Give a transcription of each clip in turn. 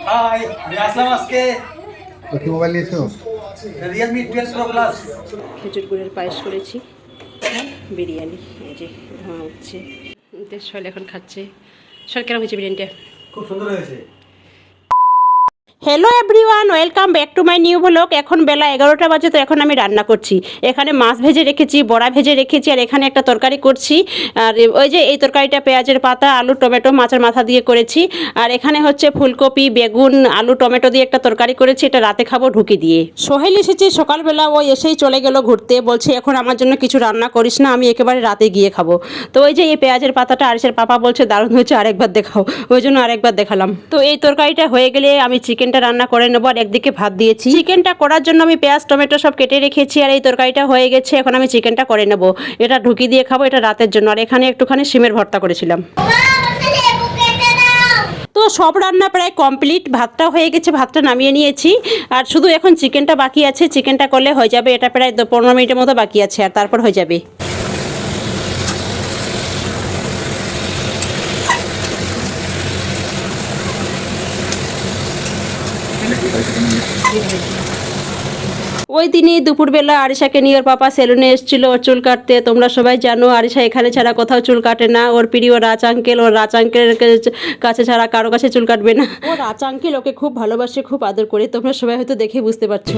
High, আমি আসলাম আজকে। কি মোবাইল নিয়েছো? Realme 12 Pro Plus। খেজুর গুড়ের পায়েস করেছি, বিরিয়ানি। এই যে ধোঁয়া উঠছে, শৈল এখন খাচ্ছে। শৈল কেমন হয়েছে বিরিয়ানিটা? খুব সুন্দর হয়েছে। Hello everyone, welcome back to my new blog. এখন বেলা 11টা বাজে, তো এখন আমি রান্না করছি। এখানে মাছ ভেজে রেখেছি, বড়া ভেজে রেখেছি, আর এখানে একটা তরকারি করছি। আর ওই যে এই তরকারিটা পেঁয়াজের পাতা, আলু, টমেটো, মাছের মাথা দিয়ে করেছি। আর এখানে হচ্ছে ফুলকপি, বেগুন, আলু, টমেটো দিয়ে একটা তরকারি করেছি। এটা রাতে খাবো ঢুকি দিয়ে। সোহেল এসেছে সকালবেলা, ও এসেই চলে গেল ঘুরতে। বলছে এখন আমার জন্য কিছু রান্না করিস না, আমি একেবারে রাতে গিয়ে খাবো। তো ওই যে এই পেঁয়াজের পাতাটা আরিসের পাপা বলছে দারুণ হয়েছে, আরেকবার দেখাও। ওই জন্য আরেকবার দেখালাম। তো এই তরকারিটা হয়ে গেলে আমি চিকেনটা রান্না করে নেবো। আর একদিকে ভাত দিয়েছি। চিকেনটা করার জন্য আমি পেঁয়াজ টমেটো সব কেটে রেখেছি। আর এই তরকারিটা হয়ে গেছে, এখন আমি চিকেনটা করে নেবো। এটা ঢুকি দিয়ে খাবো, এটা রাতের জন্য। আর এখানে একটুখানি শিমের ভর্তা করেছিলাম। তো সব রান্না প্রায় কমপ্লিট। ভাতটা হয়ে গেছে, ভাতটা নামিয়ে নিয়েছি। আর শুধু এখন চিকেনটা বাকি আছে। চিকেনটা করলে হয়ে যাবে। এটা প্রায় 15 মিনিটের মতো বাকি আছে, আর তারপর হয়ে যাবে। ওই দিনই দুপুরবেলা আরিশাকে নিয়ে ওর পাপা সেলুনে এসেছিল ওর চুল কাটতে। তোমরা সবাই জানো আরিশা এখানে ছাড়া কোথাও চুল কাটে না। ওর প্রিয় রাজ আঙ্কেল, ওর রাজ আঙ্কেলের কাছে ছাড়া কারো কাছে চুল কাটবে না। ওর রাজ আঙ্কেল ওকে খুব ভালোবাসে, খুব আদর করে। তোমরা সবাই হয়তো দেখে বুঝতে পারছো।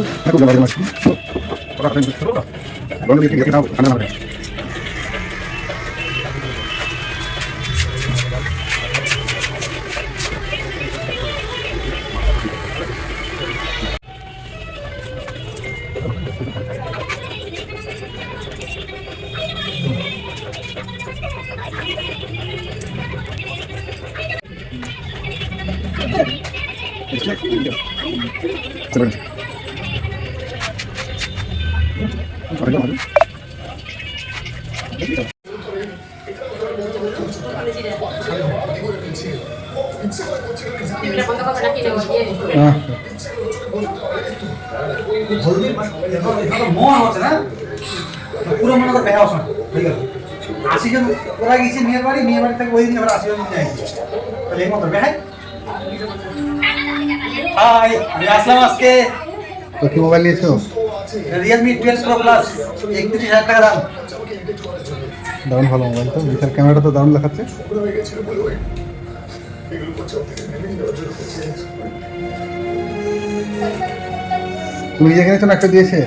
পুরো মনে করে বেহাও শোনা ঠিক আছে। 80 জন ওরা গেছে মেয়ের বাড়ি থেকে ওই দিন আবার 80 জন যাই। তাহলে এই মতো বেহাই। হাই, আমি আসলাম আজকে। কি মোবাইল নিয়েছো? Realme 12 Pro Plus। 31,000 টাকা দাম। দারুণ ভালো মোবাইল তো। বিশাল ক্যামেরাটা তো দারুণ দেখাচ্ছে। তুমি নিজে কিনেছো না একটা দিয়েছে?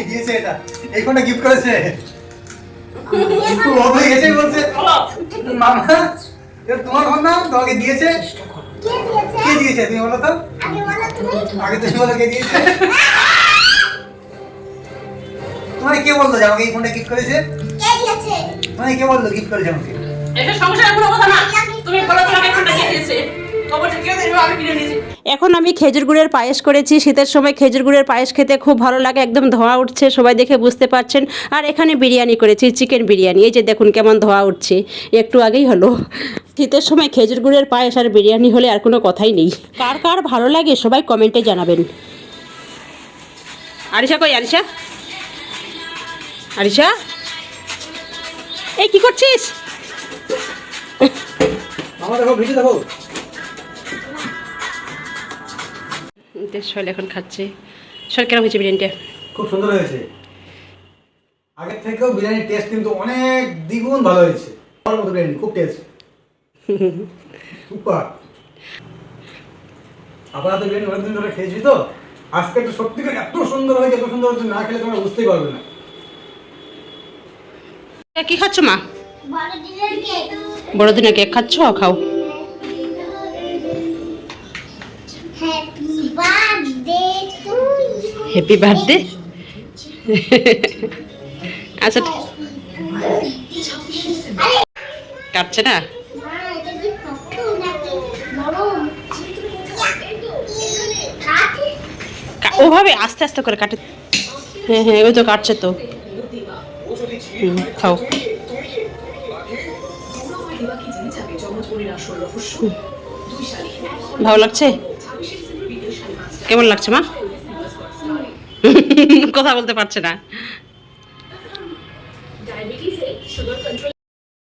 দিয়েছে এটা। এই ফোনটা গিফট করেছে। ও তো এসে বলছে মামা এটা তোমার ফোন না, তোমাকে দিয়েছে। কে দিয়েছে তুমি বলো তো? আগে তুমি বলো কে দিয়েছে। তোমাকে কে বললো যে আমাকে এই ফোনটা গিফট করেছে? কে দিয়েছে? মানে কে বললো গিফট করেছে আমাকে? এটা সমস্যা কোনো কথা না। তুমি বলো তোমাকে ফোনটা কে দিয়েছে। এখন আমি খেজুর গুড়ের পায়েস করেছি। শীতের সময় খেজুর গুড়ের পায়েস খেতে খুব ভালো লাগে। একদম ধোঁয়া উঠছে, সবাই দেখে বুঝতে পারছেন। আর এখানে বিরিয়ানি করেছি, চিকেন বিরিয়ানি। এই যে দেখুন কেমন ধোঁয়া উঠছে, একটু আগেই হলো। শীতের সময় খেজুর গুড়ের পায়েস আর বিরিয়ানি হলে আর কোনো কথাই নেই। কার কার ভালো লাগে সবাই কমেন্টে জানাবেন। আরিশা কই? আরিশা, আরিশা, এই কি করছিস? আমার দেখো ভিডিও দেখো। শৈল এখন খাচ্ছে। শৈল কেমন হয়েছে বিরিয়ানিটা? খুব সুন্দর হয়েছে। আগের থেকেও বিরিয়ানির টেস্ট কিন্তু অনেক দ্বিগুণ ভালো হয়েছে। আমার মতো বিরিয়ানি খুব টেস্ট। সুপার। আপনারা তো বিরিয়ানি অনেকদিন ধরে খেয়েছি তো, আজকে তো সত্যি করে এত সুন্দর হয়েছে, এত সুন্দর হয়েছে, না খেলে তোমরা বুঝতেই পারবে না। কি খাচ্ছ মা? বড়দিনের কেক খাচ্ছ? খাও। Happy birthday. আচ্ছা কাটছে না? ওভাবে আস্তে আস্তে করে কাটে। হ্যাঁ হ্যাঁ, ওই তো কাটছে তো। খাও। ভালো লাগছে? কেমন লাগছে মা? কথা বলতে পারছে না।